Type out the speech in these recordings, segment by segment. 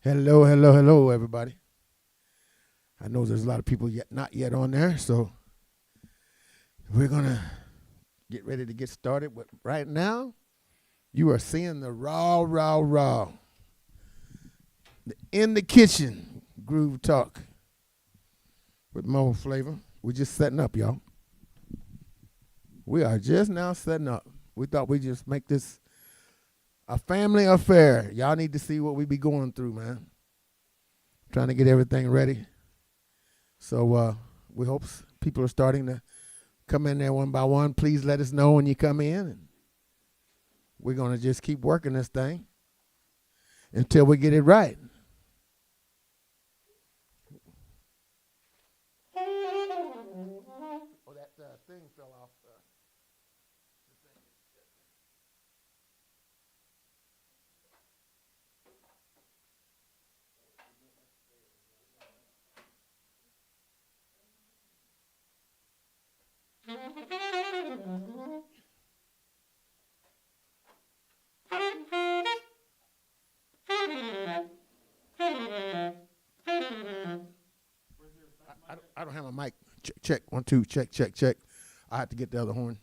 Hello, hello, hello, everybody. I know there's a lot of people not yet on there, so we're going to get ready to get started. But right now, you are seeing the raw, in the kitchen groove talk with Moe Flavour. We're just setting up, y'all. We are just now setting up. We thought we'd just make this a family affair. Y'all need to see what we be going through, man. Trying to get everything ready. So we hope people are starting to come in there one by one. Please let us know when you come in. And we're going to just keep working this thing until we get it right. Oh, that thing fell off. I don't have a mic. Check. 1, 2, check. I have to get the other horn.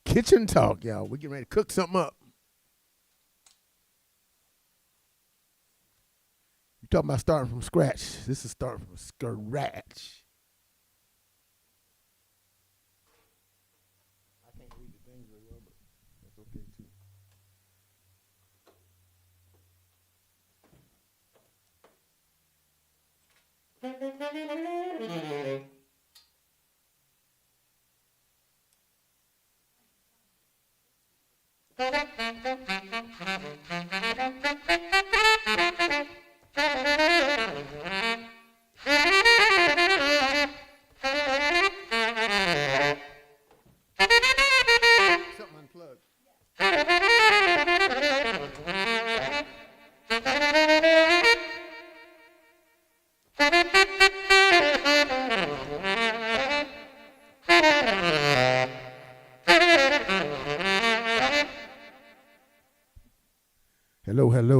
Kitchen talk, y'all. We're getting ready to cook something up. You talking about starting from scratch. This is starting from scratch. I can't read the things very well, but that's okay too. Something unplugged.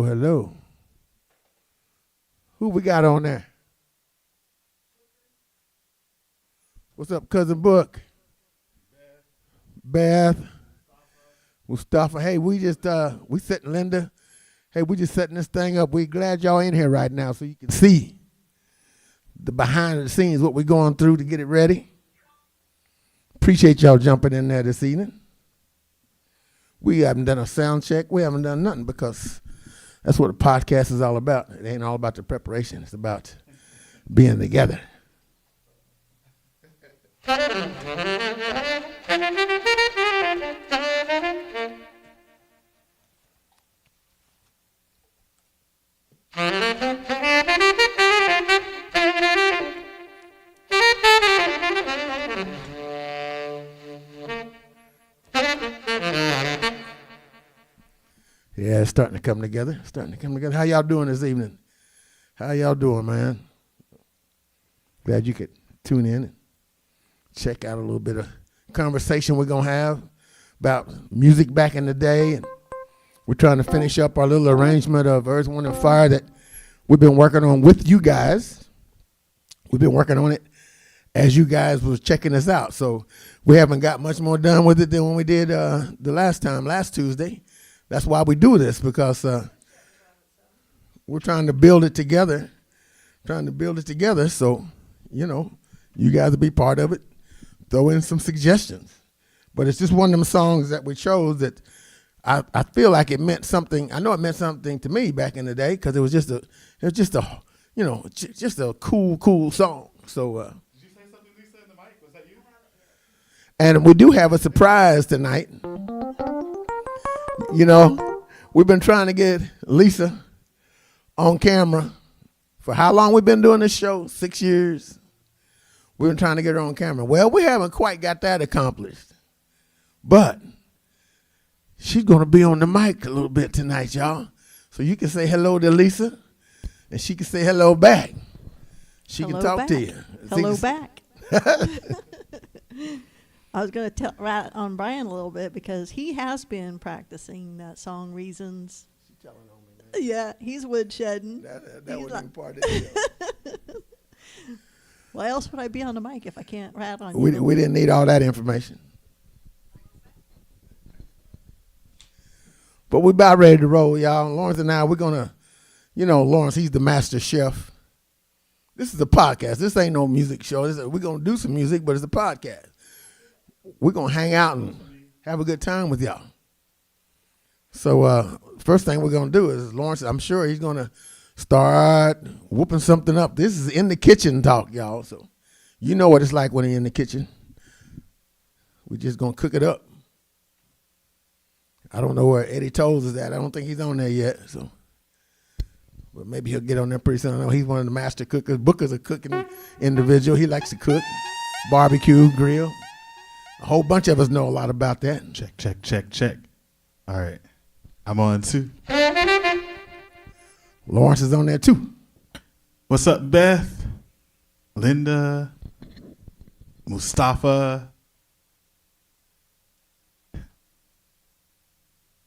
Hello. Who we got on there? What's up, Cousin Book? Beth. Mustafa. Hey, we setting Linda. Hey, we just setting this thing up. We glad y'all in here right now so you can see the behind the scenes, what we're going through to get it ready. Appreciate y'all jumping in there this evening. We haven't done a sound check. We haven't done nothing because that's what a podcast is all about. It ain't all about the preparation. It's about being together. Yeah, it's starting to come together. How y'all doing this evening? How y'all doing, man? Glad you could tune in and check out a little bit of conversation we're going to have about music back in the day. And we're trying to finish up our little arrangement of Earth, Wind, and Fire that we've been working on with you guys. We've been working on it as you guys was checking us out. So we haven't got much more done with it than when we did the last Tuesday. That's why we do this, because we're trying to build it together. So, you guys will be part of it. Throw in some suggestions. But it's just one of them songs that we chose that I feel like it meant something. I know it meant something to me back in the day because it was just a cool song. So. Did you say something, Lisa, in the mic? Was that you? And we do have a surprise tonight. We've been trying to get Lisa on camera for how long we've been doing this show? 6 years. We've been trying to get her on camera. Well, we haven't quite got that accomplished. But she's going to be on the mic a little bit tonight, y'all. So you can say hello to Lisa. and she can say hello back. She Hello can talk back. to you. Hello back. I was going to write on Brian a little bit because he has been practicing that song Reasons. She's telling on me, man. Yeah, he's woodshedding. That He's wasn't like- even part of it. Why else would I be on the mic if I can't write on We, you? we didn't need all that information. But we about ready to roll, y'all. Lawrence and I, we're going to, Lawrence, he's the master chef. This is a podcast. This ain't no music show. We're going to do some music, but it's a podcast. We're going to hang out and have a good time with y'all. So first thing we're going to do is, Lawrence, I'm sure he's going to start whooping something up. This is in the kitchen talk, y'all. So you know what it's like when you're in the kitchen. We're just going to cook it up. I don't know where Eddie Toles is at. I don't think he's on there yet. So, but maybe he'll get on there pretty soon. I know he's one of the master cookers. Booker's a cooking individual. He likes to cook, barbecue, grill. A whole bunch of us know a lot about that. Check. All right. I'm on too. Lawrence is on there too. What's up, Beth? Linda? Mustafa?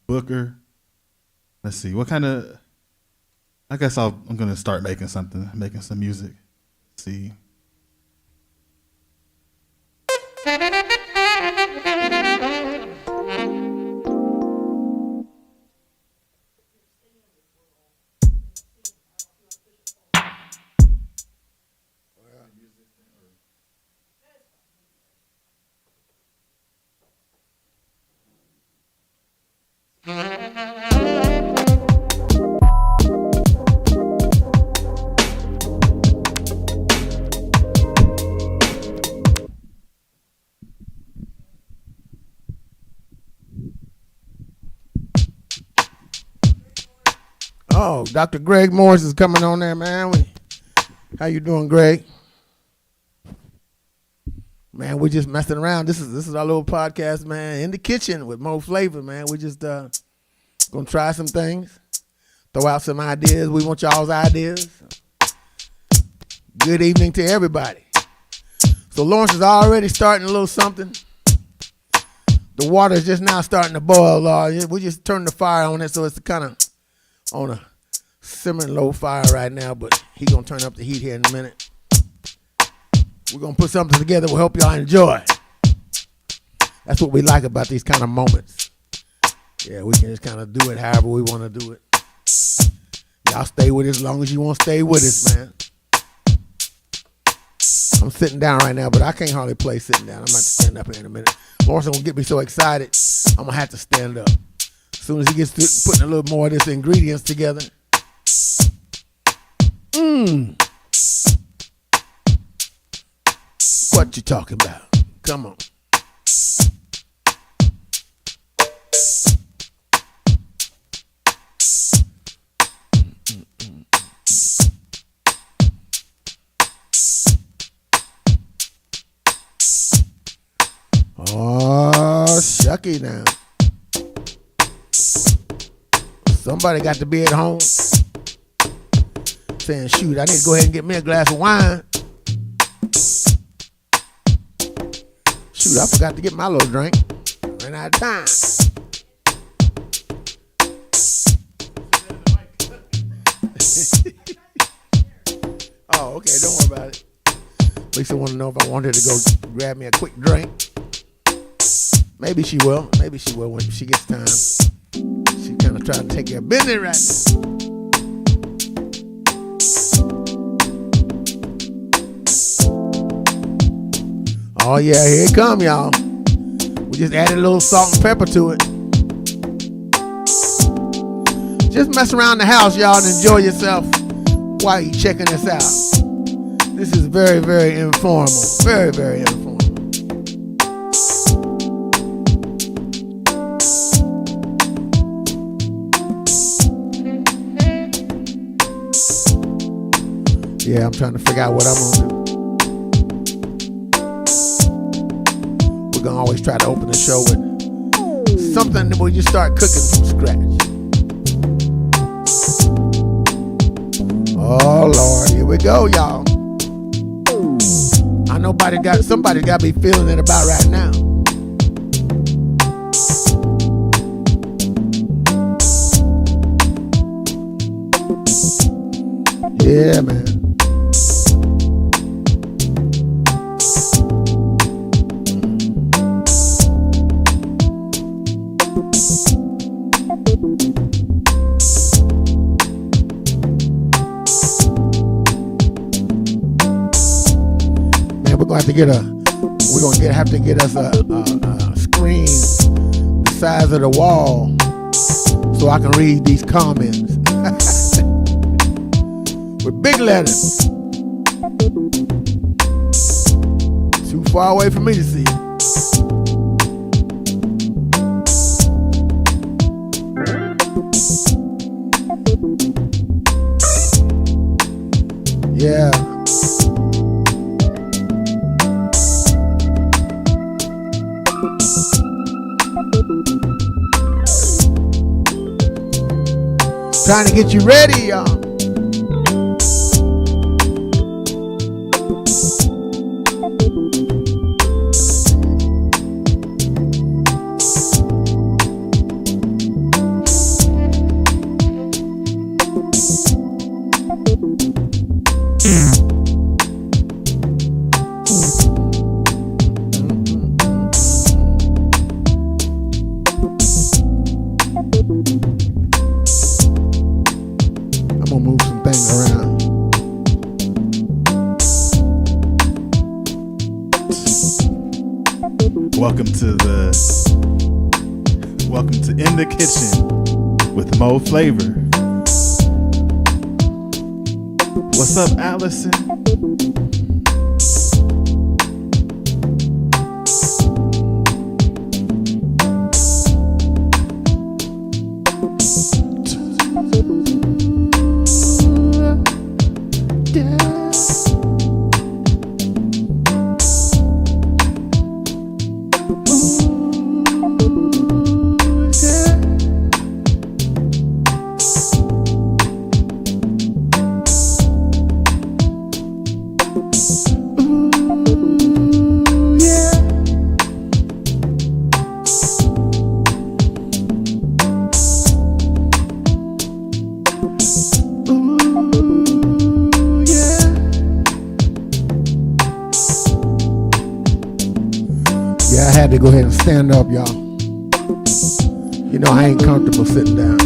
Booker? Let's see. What kind of... I guess I'm going to start making some music. Let's see. Oh, Dr. Greg Morris is coming on there, man. How you doing, Greg? Man, we're just messing around. This is our little podcast, man. In the kitchen with Moe Flavour, man. We're just gonna try some things, throw out some ideas. We want y'all's ideas. Good evening to everybody. So Lawrence is already starting a little something. The water is just now starting to boil. We just turned the fire on it, so it's kind of on a simmering low fire right now, but he's going to turn up the heat here in a minute. We're going to put something together we'll help y'all enjoy. That's what we like about these kind of moments. Yeah, we can just kind of do it however we want to do it. Y'all stay with us as long as you want to stay with us, man. I'm sitting down right now, but I can't hardly play sitting down. I'm about to stand up here in a minute. Lawrence going to get me so excited, I'm going to have to stand up. As soon as he gets to putting a little more of this ingredients together. What you talking about? Come on. Oh, shucky now. Somebody got to be at home saying, shoot, I need to go ahead and get me a glass of wine. Shoot, I forgot to get my little drink. Ran out of time. Oh, okay, don't worry about it. Lisa wanted to know if I wanted to go grab me a quick drink. Maybe she will. Maybe she will when she gets time. She kind of trying to take care of business right now. Oh yeah, here it come, y'all. We just added a little salt and pepper to it. Just mess around the house, y'all, and enjoy yourself while you checking this out. This is very, very informal. Very, very informal. Yeah, I'm trying to figure out what I'm gonna do. We're gonna always try to open the show with something that we just start cooking from scratch. Oh Lord, here we go, y'all. I know somebody got to be feeling it about right now. Yeah, man. Man, we're gonna have to get us a screen the size of the wall so I can read these comments. With big letters. Too far away for me to see. Yeah. Trying to get you ready, y'all. I'm gonna move some things around. Welcome to In the Kitchen with Moe Flavour. What's up, Allison? Yeah, I had to go ahead and stand up, y'all. You know I ain't comfortable sitting down.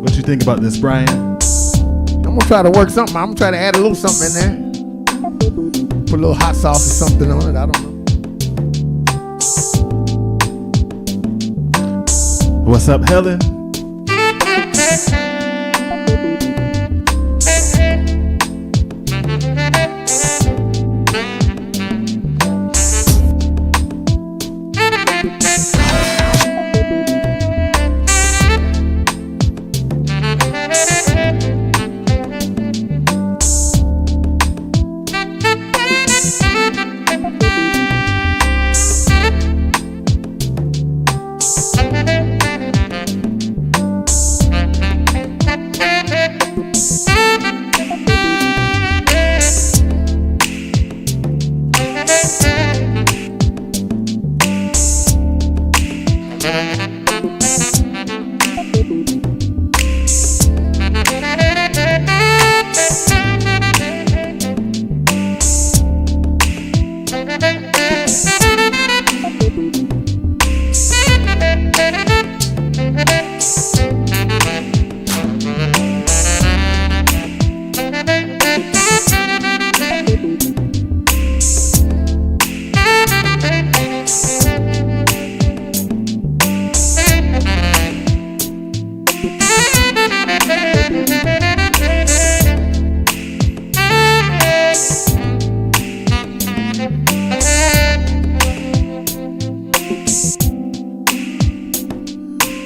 What you think about this, Brian? I'm gonna try to work something. I'm gonna try to add a little something in there. Put a little hot sauce or something on it. I don't know. What's up, Helen?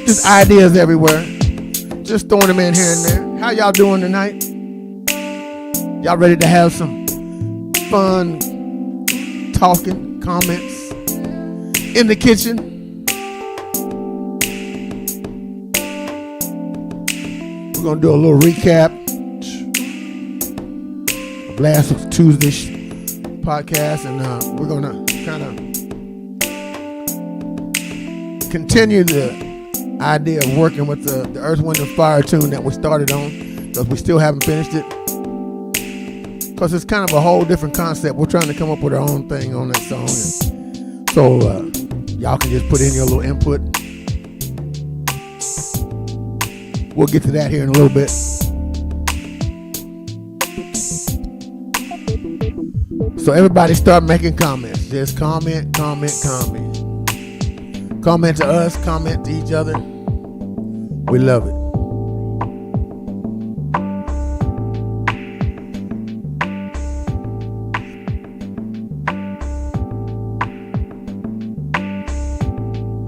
Just ideas everywhere. Just throwing them in here and there. How y'all doing tonight? Y'all ready to have some fun talking, comments in the kitchen? We're going to do a little recap of last Tuesday's podcast, and we're going to kind of continue the idea of working with the Earth, Wind, and Fire tune that we started on, because we still haven't finished it. Because it's kind of a whole different concept. We're trying to come up with our own thing on that song. And so y'all can just put in your little input. We'll get to that here in a little bit. So everybody start making comments. Just comment. Comment to us, comment to each other. We love it.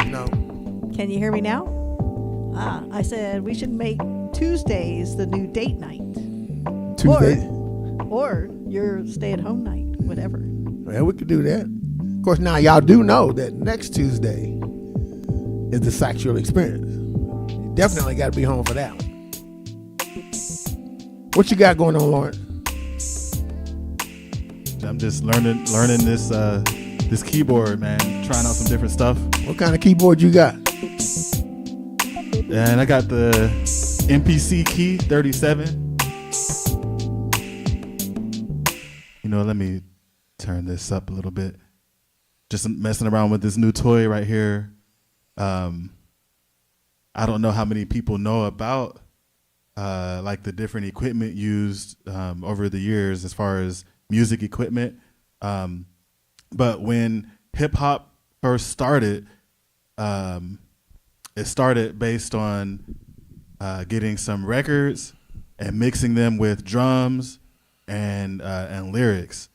No. Can you hear me now? I said we should make Tuesdays the new date night. Tuesday. Or your stay-at-home night, whatever. Well, we could do that. Of course, now y'all do know that next Tuesday is the sexual experience. You definitely got to be home for that one. What you got going on, Lawrence? I'm just learning this keyboard, man. Trying out some different stuff. What kind of keyboard you got? And I got the MPC key 37. Let me turn this up a little bit. Just messing around with this new toy right here. I don't know how many people know about like the different equipment used over the years as far as music equipment. But when hip hop first started, it started based on getting some records and mixing them with drums and lyrics.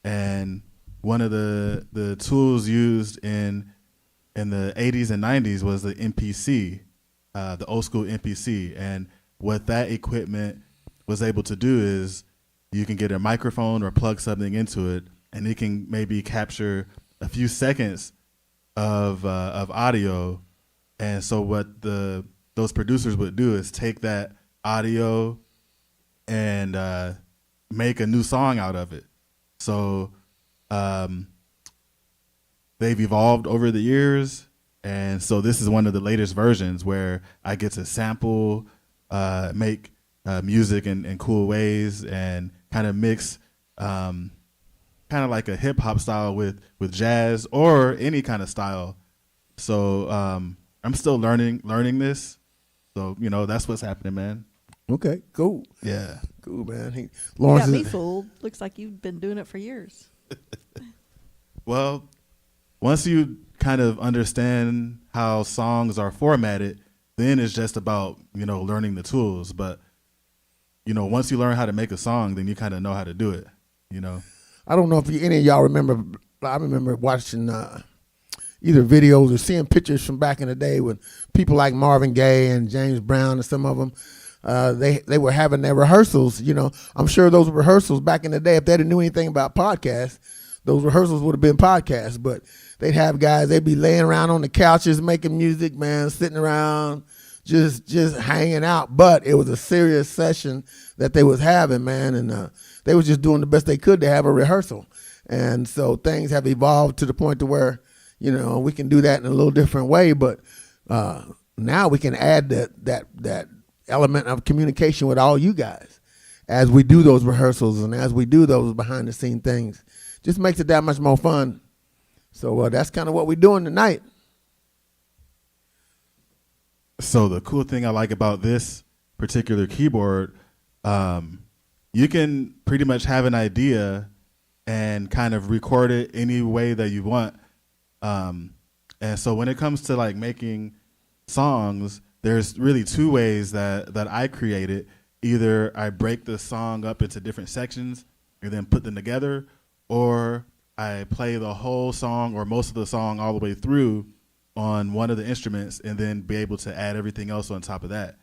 And one of the tools used in the 80s and 90s was the MPC, the old school MPC. And what that equipment was able to do is you can get a microphone or plug something into it, and it can maybe capture a few seconds of audio. And so what those producers would do is take that audio and make a new song out of it. So they've evolved over the years, and so this is one of the latest versions where I get to sample, make music in cool ways, and kind of mix kind of like a hip hop style with jazz or any kind of style. So I'm still learning this. So that's what's happening, man. Okay, cool. Yeah, cool, man. You Lawrence got me fooled. Looks like you've been doing it for years. Well, once you kind of understand how songs are formatted, then it's just about learning the tools. But once you learn how to make a song, then you kind of know how to do it. I don't know if any of y'all remember. I remember watching either videos or seeing pictures from back in the day when people like Marvin Gaye and James Brown and some of them, they were having their rehearsals. I'm sure those rehearsals back in the day, if they didn't know anything about podcasts, those rehearsals would have been podcasts. But they'd have guys, they'd be laying around on the couches making music, man, sitting around just hanging out. But it was a serious session that they was having, man, and they was just doing the best they could to have a rehearsal. And so things have evolved to the point to where we can do that in a little different way, but now we can add that element of communication with all you guys as we do those rehearsals and as we do those behind the scene things. Just makes it that much more fun. So that's kind of what we're doing tonight. So the cool thing I like about this particular keyboard, you can pretty much have an idea and kind of record it any way that you want. And so when it comes to like making songs, there's really two ways that I create it. Either I break the song up into different sections and then put them together, or I play the whole song or most of the song all the way through on one of the instruments and then be able to add everything else on top of that.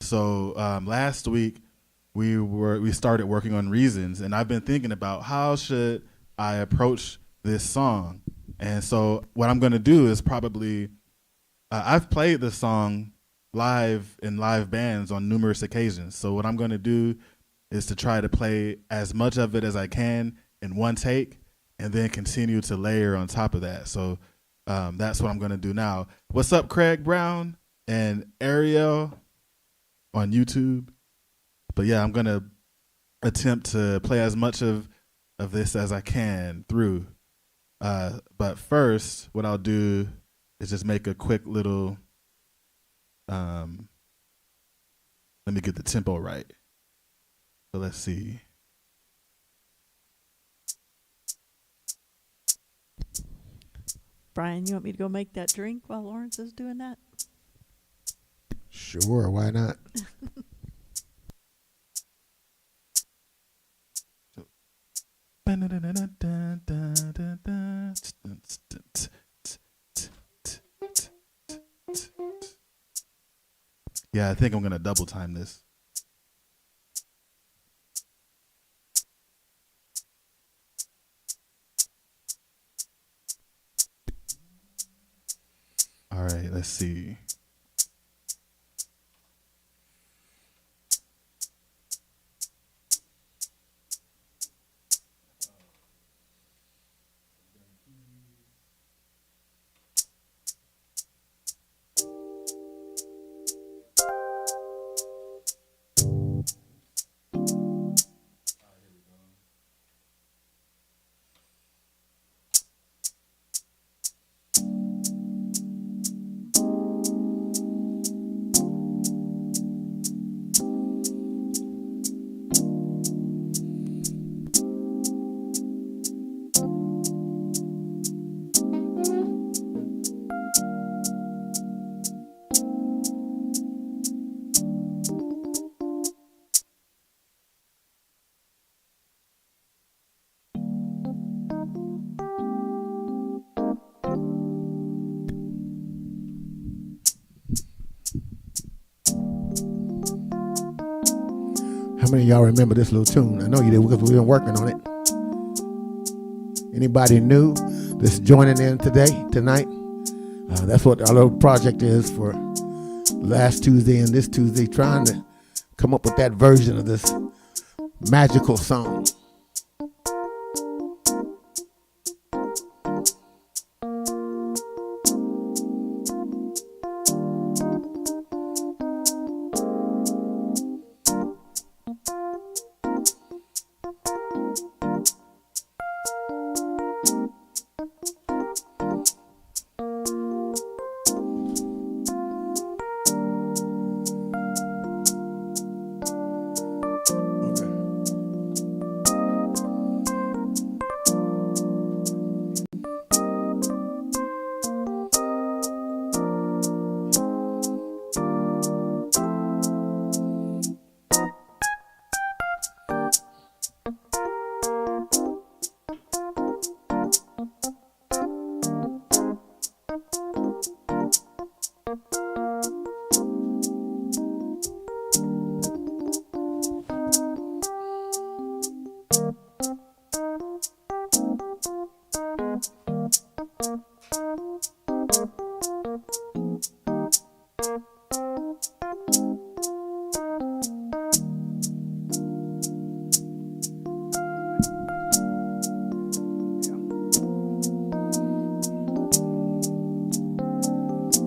So last week we started working on Reasons, and I've been thinking about how should I approach this song. And so what I'm going to do is probably I've played this song live in live bands on numerous occasions. So what I'm going to do is to try to play as much of it as I can in one take and then continue to layer on top of that. So that's what I'm going to do now. What's up, Craig Brown and Ariel on YouTube? But yeah, I'm going to attempt to play as much of this as I can through. But first, what I'll do is just make a quick little, let me get the tempo right. So let's see. Brian, you want me to go make that drink while Lawrence is doing that? Sure, why not? Yeah, I think I'm gonna double time this. All right, let's see. How many of y'all remember this little tune? I know you did because we've been working on it. Anybody new that's joining in tonight? That's what our little project is for last Tuesday and this Tuesday, trying to come up with that version of this magical song.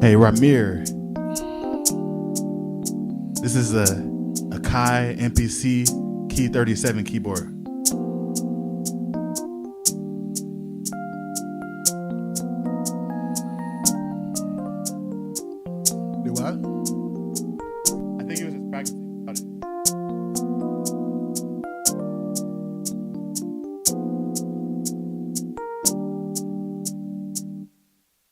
Hey, Ramir. This is a Kai MPC Key 37 keyboard. Do what? I think he was just practicing about it.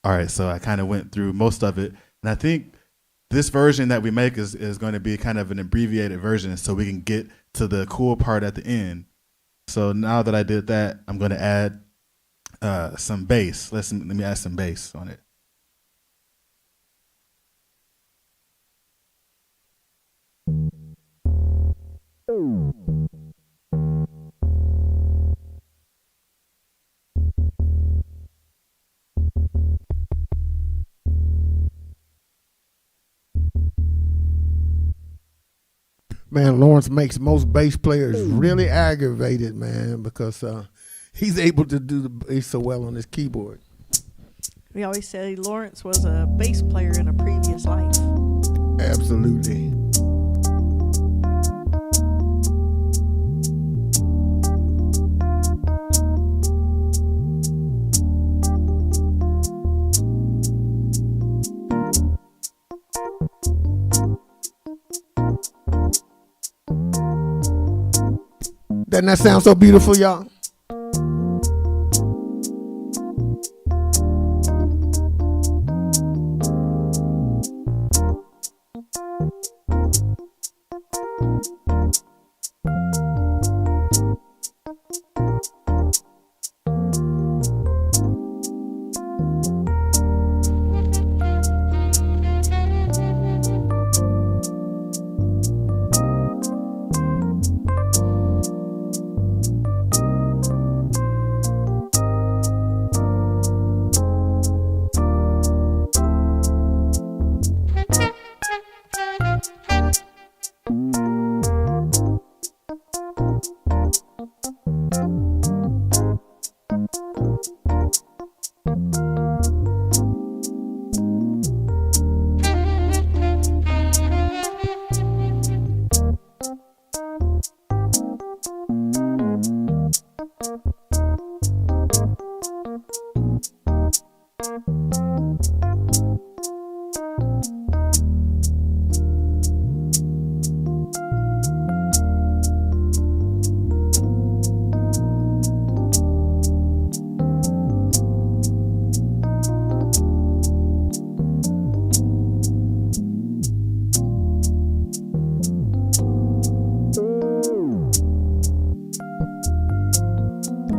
All right, so I kind of went through most of it, and I think this version that we make is going to be kind of an abbreviated version so we can get to the cool part at the end. So now that I did that, I'm going to add some bass. Let me add some bass on it. Man, Lawrence makes most bass players really aggravated, man, because he's able to do the bass so well on his keyboard. We always say Lawrence was a bass player in a previous life. Absolutely. Doesn't that sound so beautiful, y'all?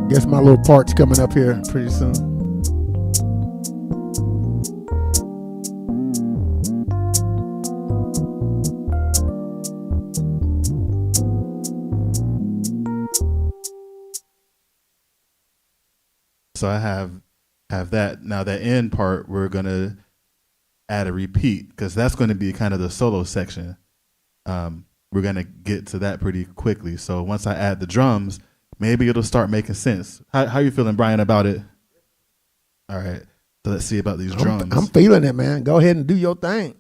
Guess my little part's coming up here pretty soon. So I have that. Now that end part, we're gonna add a repeat because that's going to be kind of the solo section. We're gonna get to that pretty quickly. So once I add the drums, maybe it'll start making sense. How you feeling, Brian, about it? All right. So let's see about these drums. I'm feeling it, man. Go ahead and do your thing.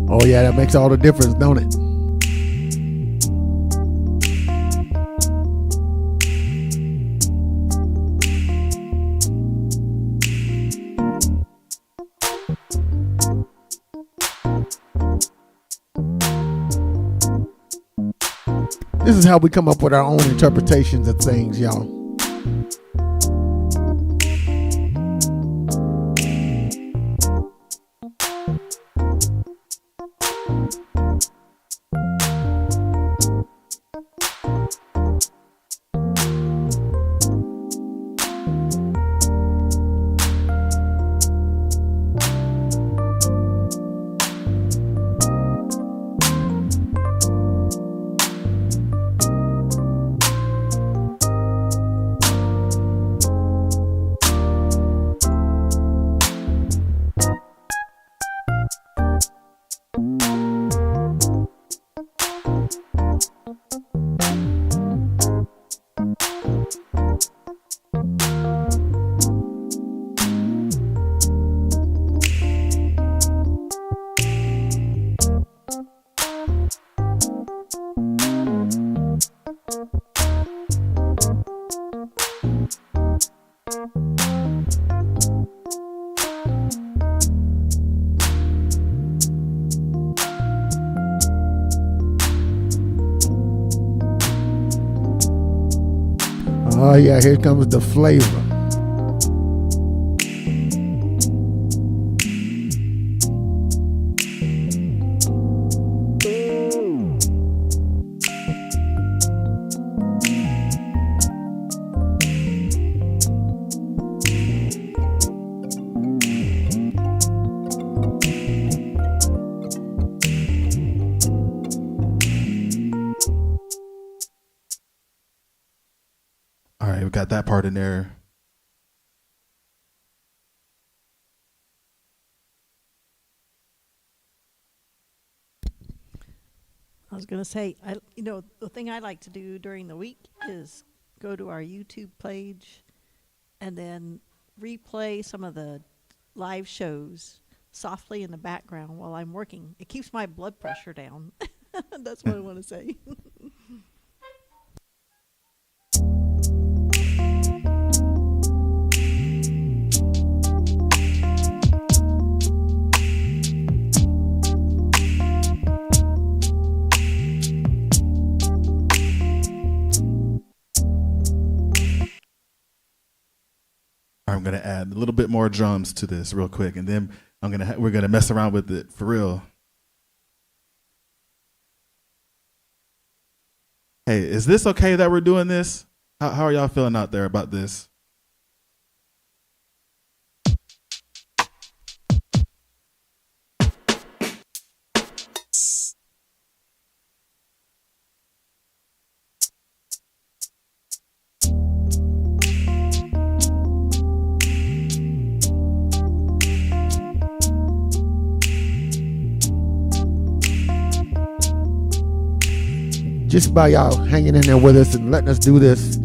Oh, yeah, that makes all the difference, don't it? This is how we come up with our own interpretations of things, y'all. Oh yeah, here comes the flavor. got that part in there. I was gonna say, the thing I like to do during the week is go to our YouTube page and then replay some of the live shows softly in the background while I'm working. It keeps my blood pressure down. That's what I want to say. I'm gonna add a little bit more drums to this real quick, and then we're gonna mess around with it for real. Hey, is this okay that we're doing this? How are y'all feeling out there about this? Just by y'all hanging in there with us and letting us do this,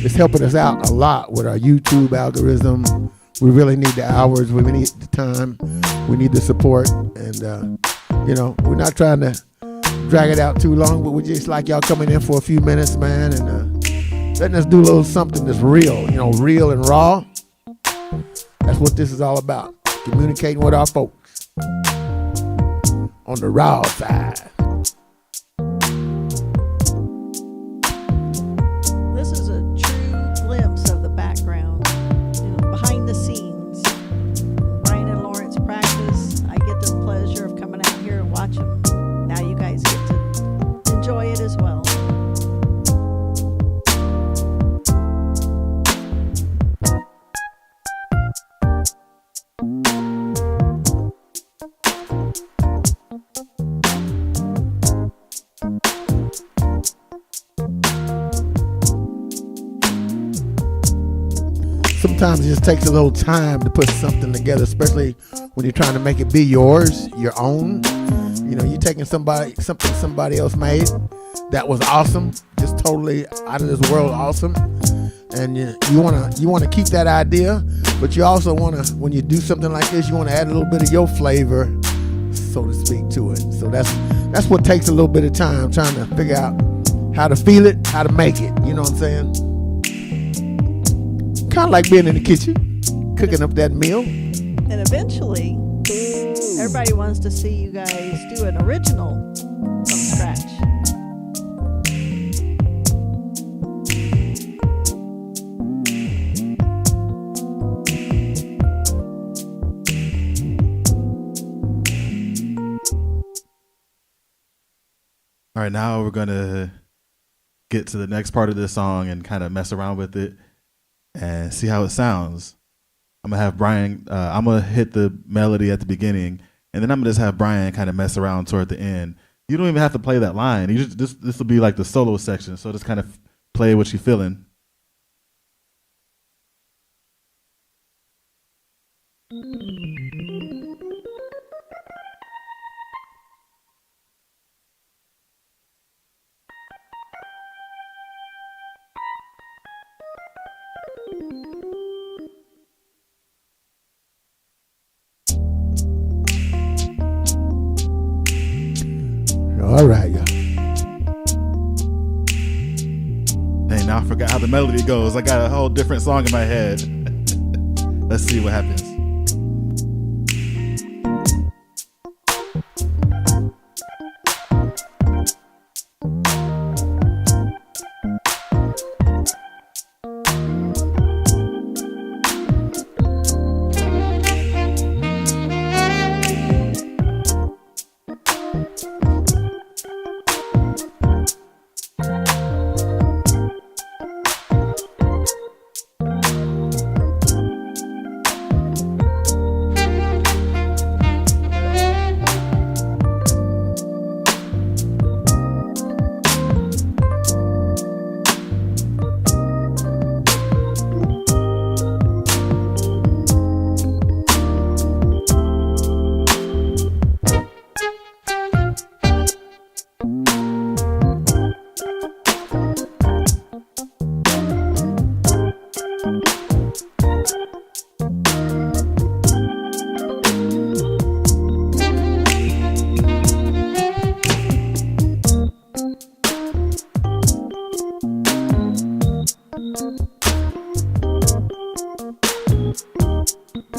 it's helping us out a lot with our YouTube algorithm. We really need the hours. We need the time. We need the support. And, we're not trying to drag it out too long, but we just like y'all coming in for a few minutes, man, and letting us do a little something that's real, real and raw. That's what this is all about, communicating with our folks on the raw side. This is a true glimpse of the background, behind the scenes. Brian and Lawrence practice. I get the pleasure of coming out here and watch them. Now you guys get to enjoy it as well. Sometimes it just takes a little time to put something together, especially when you're trying to make it be yours, your own. You're taking something somebody else made that was awesome, just totally out of this world awesome, and you want to keep that idea, but you also want to, when you do something like this, you want to add a little bit of your flavor, so to speak, to it. So that's what takes a little bit of time, trying to figure out how to feel it, how to make it. You know what I'm saying? Kind of like being in the kitchen, cooking up that meal. And eventually, everybody wants to see you guys do an original from scratch. All right, now we're gonna get to the next part of this song and kind of mess around with it and see how it sounds. I'm gonna have Brian. I'm gonna hit the melody at the beginning, and then I'm gonna just have Brian kind of mess around toward the end. You don't even have to play that line. You just this will be like the solo section. So just kind of play what you're feeling. All right, y'all. Hey, now I forgot how the melody goes. I got a whole different song in my head. Let's see what happens.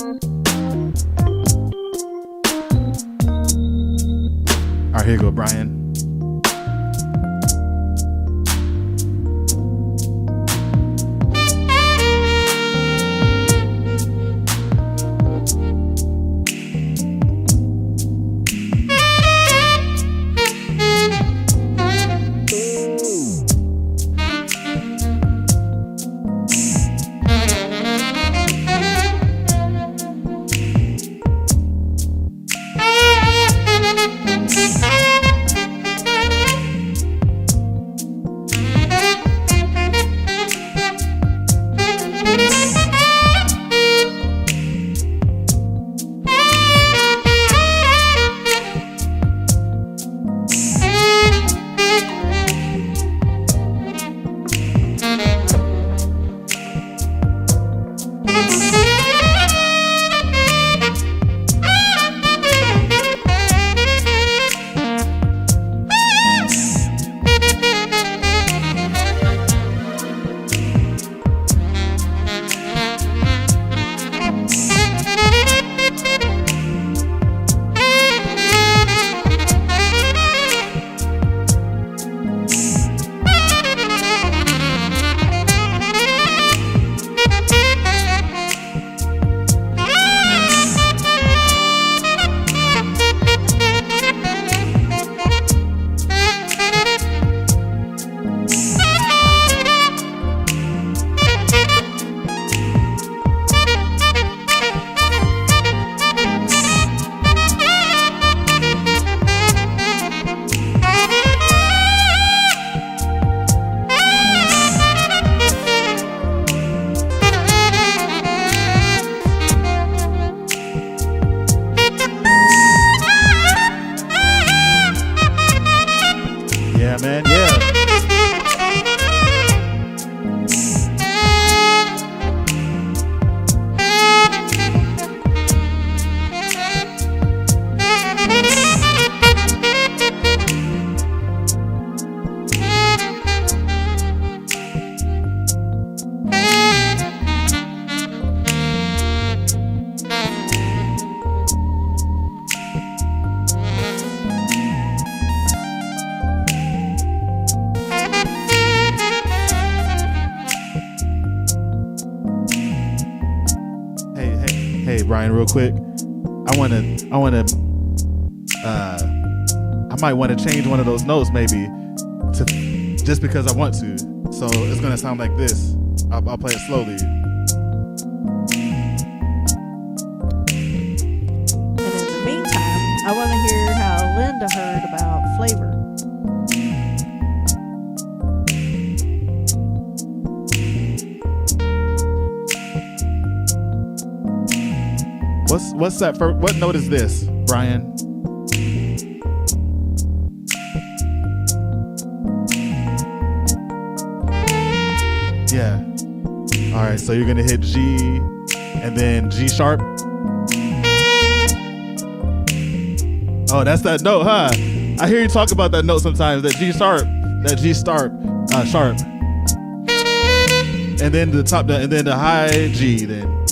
All right, here you go, Brian. Yeah, man. Yeah. Hey, Brian, real quick. I might want to change one of those notes maybe to just because I want to. So it's gonna sound like this. I'll play it slowly. And in the meantime, I want to hear how Linda heard about Flavor. What's that? What note is this, Brian? Yeah. All right. So you're gonna hit G, and then G sharp. Oh, that's that note, huh? I hear you talk about that note sometimes. That G sharp. Sharp. And then and then the high G. Then.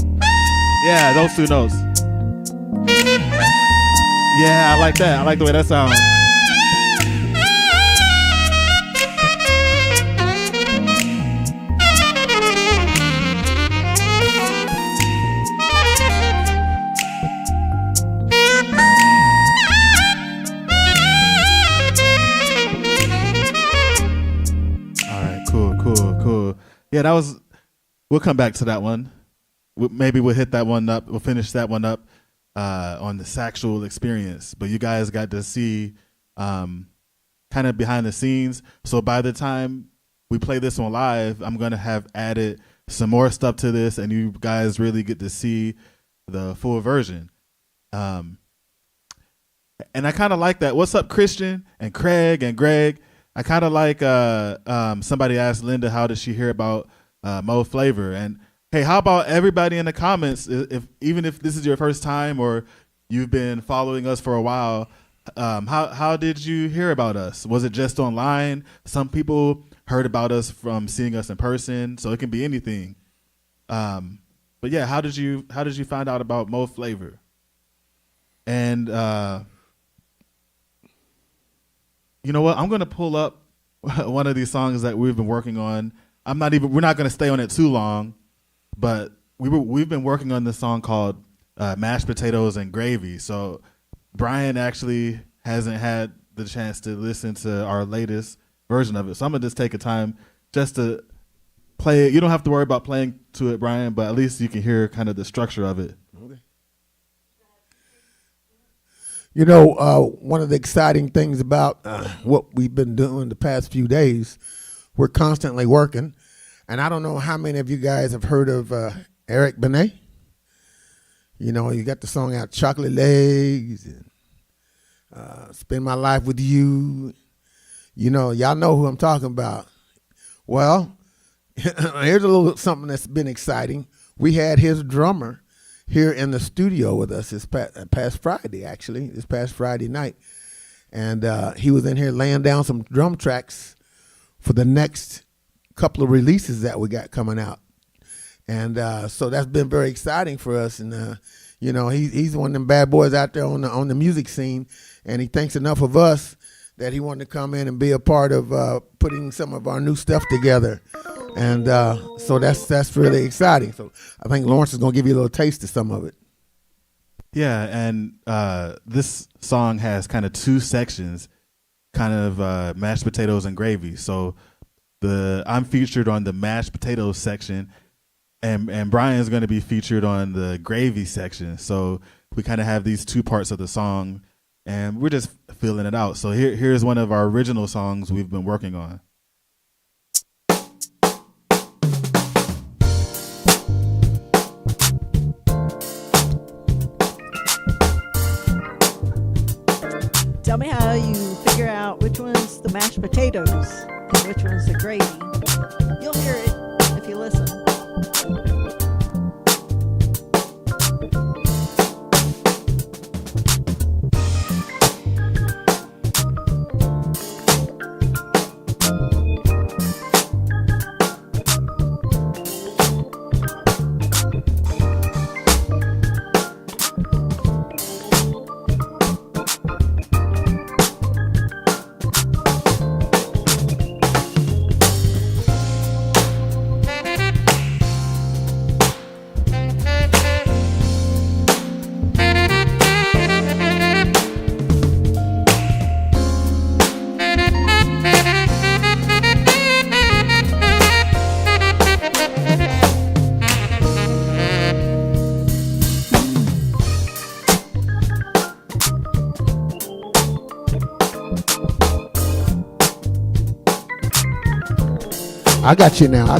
Yeah, those two notes. Yeah, I like that. I like the way that sounds. All right, cool. Yeah, that was. We'll come back to that one. Maybe we'll hit that one up. We'll finish that one up on the sexual experience. But you guys got to see kind of behind the scenes. So by the time we play this one live, I'm going to have added some more stuff to this, and you guys really get to see the full version. And I kind of like that. What's up, Christian and Craig and Greg? I kind of like somebody asked Linda, how did she hear about Moe Flavour? And hey, how about everybody in the comments, even if this is your first time or you've been following us for a while, how did you hear about us? Was it just online? Some people heard about us from seeing us in person, so it can be anything. But But yeah, how did you find out about Moe Flavour? And you know what? I'm gonna pull up one of these songs that we've been working on. We're not gonna stay on it too long, but we've been working on this song called Mashed Potatoes and Gravy. So Brian actually hasn't had the chance to listen to our latest version of it. So I'm gonna just take a time just to play it. You don't have to worry about playing to it, Brian, but at least you can hear kind of the structure of it. Okay. You know, one of the exciting things about what we've been doing the past few days, we're constantly working. And I don't know how many of you guys have heard of Eric Benet. You know, you got the song out, Chocolate Legs, and Spend My Life With You. You know, y'all know who I'm talking about. Well, here's a little something that's been exciting. We had his drummer here in the studio with us this past Friday, actually, this past Friday night. And he was in here laying down some drum tracks for the next couple of releases that we got coming out. And so that's been very exciting for us. And, you know, he's one of them bad boys out there on the music scene. And he thinks enough of us that he wanted to come in and be a part of putting some of our new stuff together. And so that's really exciting. So I think Lawrence is going to give you a little taste of some of it. Yeah, and this song has kind of two sections, kind of mashed potatoes and gravy. So I'm featured on the mashed potatoes section, and Brian's going to be featured on the gravy section. So we kind of have these two parts of the song, and we're just filling it out. So here's one of our original songs we've been working on. Tell me how you figure out which one's the mashed potatoes and which one's the gravy. You'll hear it if you listen. I got you now.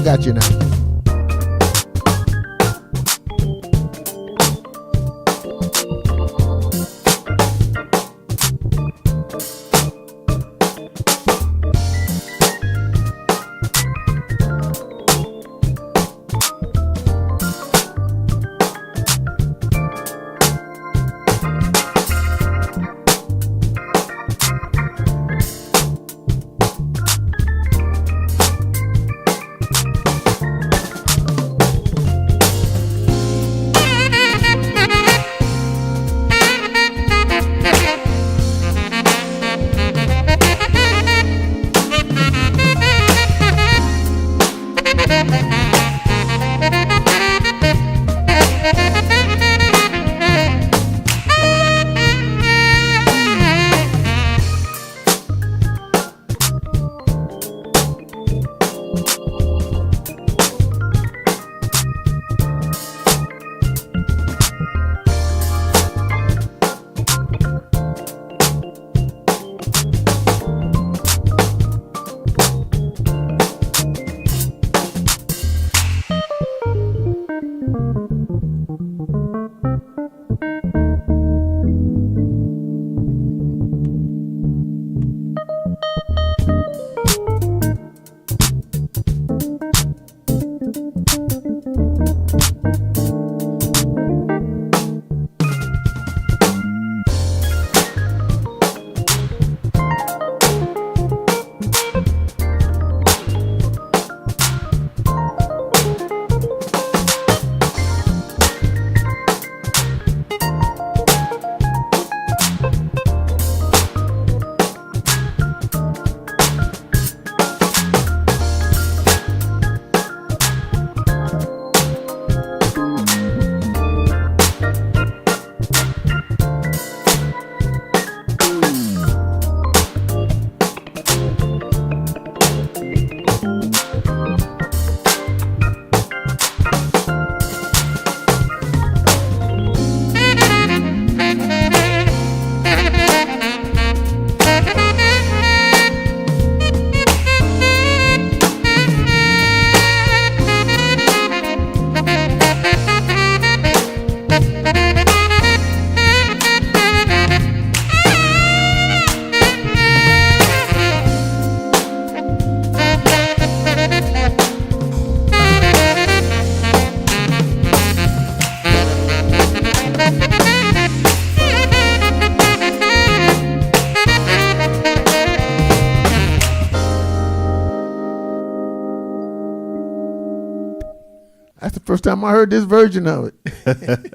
First time I heard this version of it.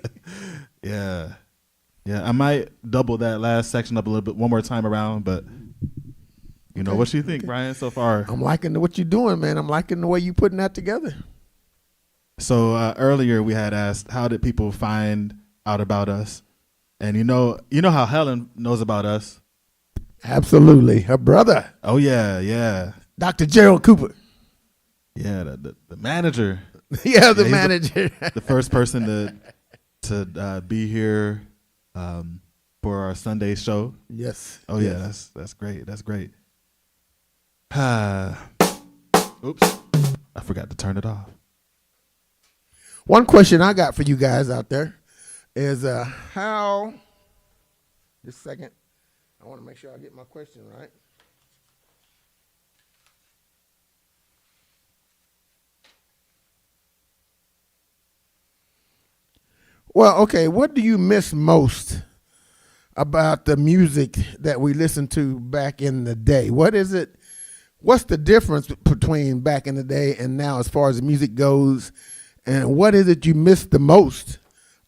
Yeah. Yeah, I might double that last section up a little bit one more time around, but you know, what you think, Brian, so far? I'm liking what you're doing, man. I'm liking the way you putting that together. So earlier we had asked, how did people find out about us? And you know how Helen knows about us. Absolutely. Her brother, Oh yeah. Dr. Gerald Cooper. Yeah, the manager. Yeah, the he's manager. The first person to be here for our Sunday show. Yes. Oh yes. yeah, that's great. That's great. Oops, I forgot to turn it off. One question I got for you guys out there is how. Just a second. I want to make sure I get my question right. Well, okay, what do you miss most about the music that we listened to back in the day? What is it? What's the difference between back in the day and now as far as the music goes? And what is it you miss the most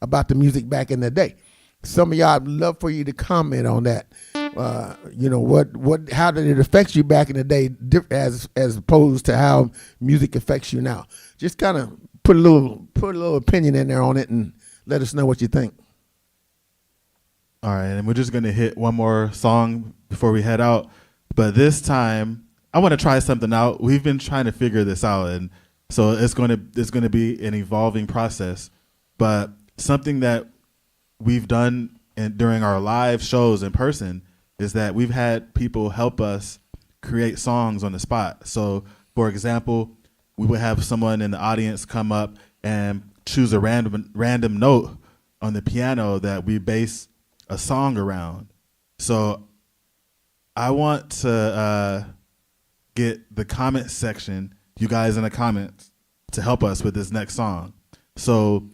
about the music back in the day? Some of y'all, I'd love for you to comment on that. How did it affect you back in the day as opposed to how music affects you now? Just kind of put a little opinion in there on it and let us know what you think. All right, and we're just gonna hit one more song before we head out. But this time, I want to try something out. We've been trying to figure this out, and so it's gonna be an evolving process. But something that we've done during our live shows in person is that we've had people help us create songs on the spot. So, for example, we would have someone in the audience come up and choose a random note on the piano that we base a song around. So I want to get the comment section, you guys in the comments, to help us with this next song. So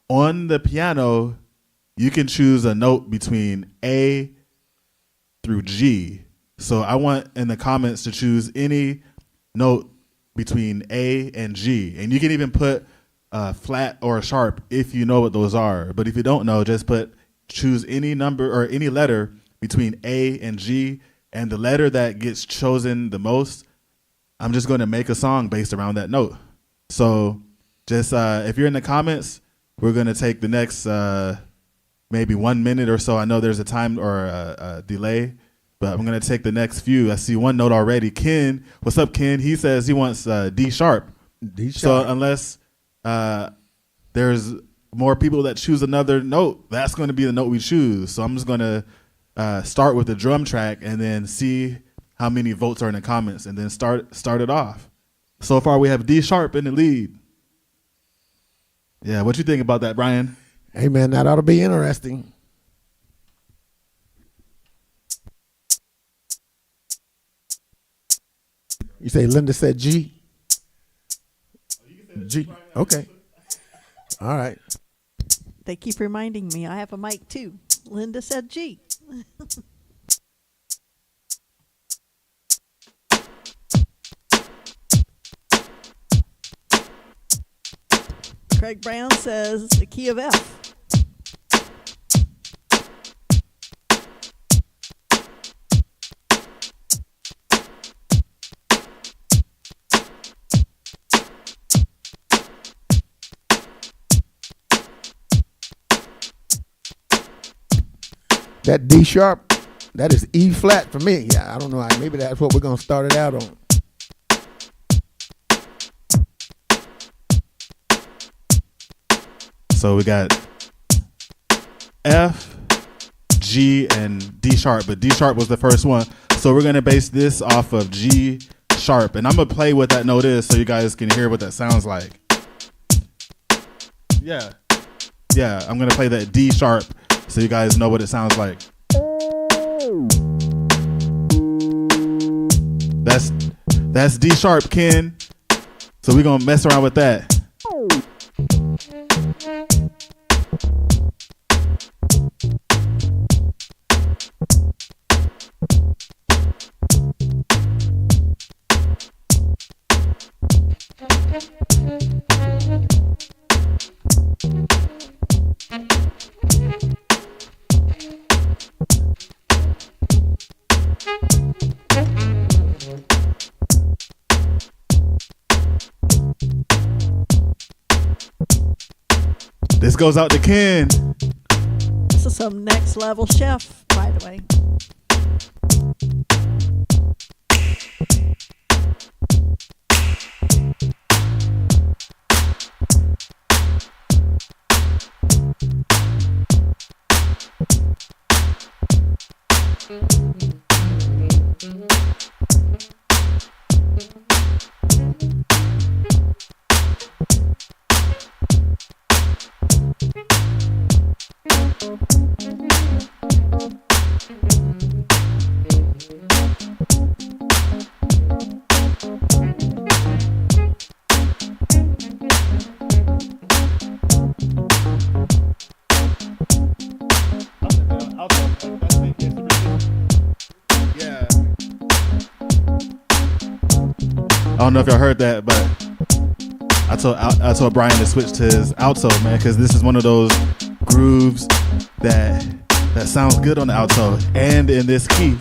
on the piano, you can choose a note between A through G. So I want in the comments to choose any note between A and G. And you can even put flat or sharp if you know what those are. But if you don't know, just choose any number or any letter between A and G, and the letter that gets chosen the most, I'm just going to make a song based around that note. So just if you're in the comments, we're going to take the next maybe 1 minute or so. I know there's a time or a delay, but I'm going to take the next few. I see one note already. Ken, what's up, Ken? He says he wants D sharp. D sharp. So unless there's more people that choose another note, that's going to be the note we choose. So I'm just going to start with the drum track and then see how many votes are in the comments and then start it off. So far we have D sharp in the lead. Yeah, what you think about that, Brian? Hey man, that ought to be interesting. You say Linda said G? G. Okay. All right. They keep reminding me I have a mic too. Linda said G. Craig Brown says the key of F. That D sharp, that is E flat for me. Yeah, I don't know. Maybe that's what we're going to start it out on. So we got F, G, and D sharp, but D sharp was the first one. So we're going to base this off of G sharp, and I'm going to play what that note is so you guys can hear what that sounds like. Yeah, I'm going to play that D sharp so you guys know what it sounds like. That's D sharp, Ken. So we're going to mess around with that. goes out to Ken. This is some next level chef, by the way. I don't know if y'all heard that, but I told Brian to switch to his alto, man, because this is one of those grooves that sounds good on the alto and in this key.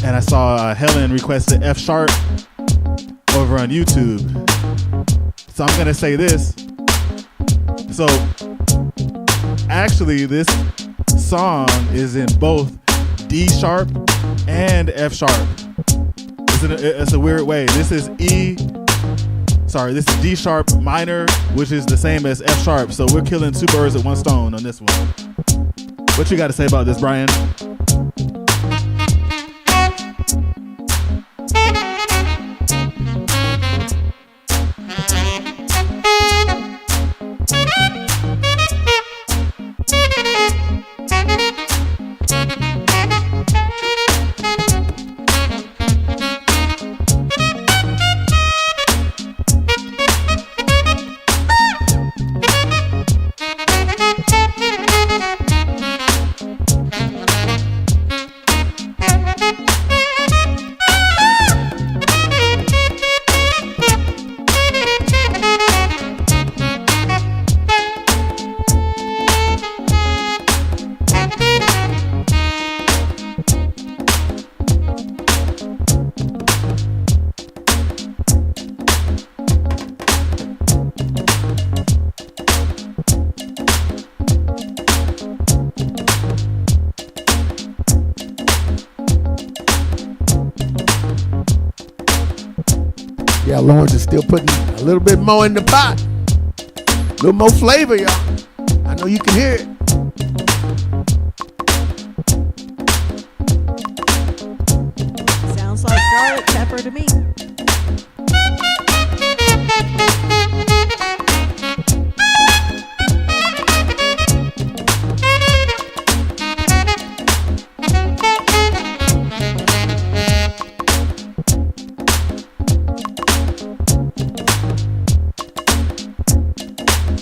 And I saw Helen requested F sharp over on YouTube. So I'm going to say this. So actually this song is in both D sharp and F sharp. It's a weird way. This is D sharp minor, which is the same as F sharp. So we're killing two birds with one stone on this one. What you got to say about this, Brian? Yeah, Lawrence is still putting a little bit more in the pot. A little more flavor, y'all. I know you can hear it. Sounds like garlic pepper to me.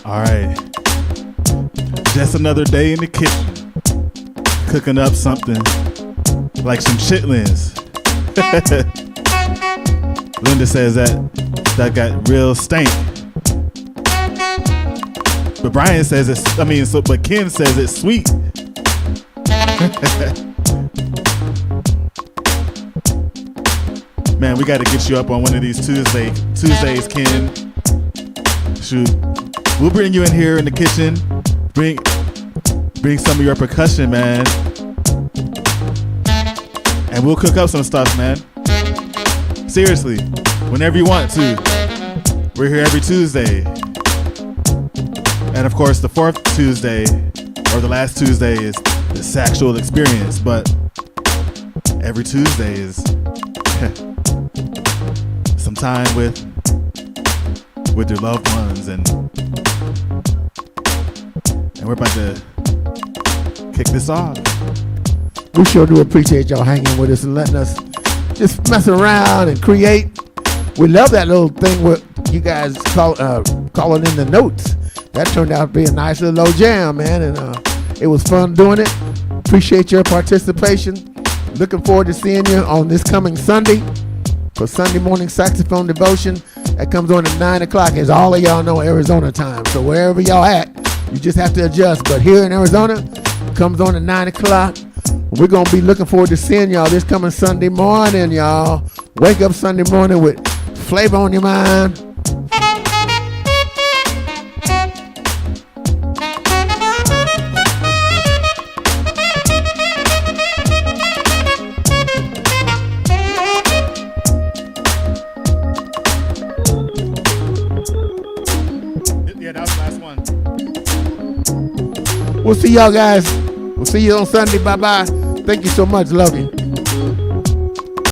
All right, just another day in the kitchen, cooking up something like some chitlins. Linda says that got real stank, but Brian says but Ken says it's sweet. Man, we got to get you up on one of these Tuesdays, Ken. Shoot. We'll bring you in here in the kitchen. Bring some of your percussion, man. And we'll cook up some stuff, man. Seriously, whenever you want to. We're here every Tuesday. And of course, the fourth Tuesday, or the last Tuesday, is the sexual experience. But every Tuesday is some time with your loved ones, and we're about to kick this off. We sure do appreciate y'all hanging with us and letting us just mess around and create. We love that little thing with you guys calling in the notes. That turned out to be a nice little low jam, man, and it was fun doing it. Appreciate your participation. Looking forward to seeing you on this coming Sunday for Sunday morning saxophone devotion. That comes on at 9 o'clock, as all of y'all know, Arizona time. So wherever y'all at, you just have to adjust. But here in Arizona, it comes on at 9 o'clock. We're going to be looking forward to seeing y'all this coming Sunday morning, y'all. Wake up Sunday morning with flavor on your mind. Yeah, that was the last one. We'll see y'all guys. We'll see you on Sunday. Bye-bye. Thank you so much. Love you.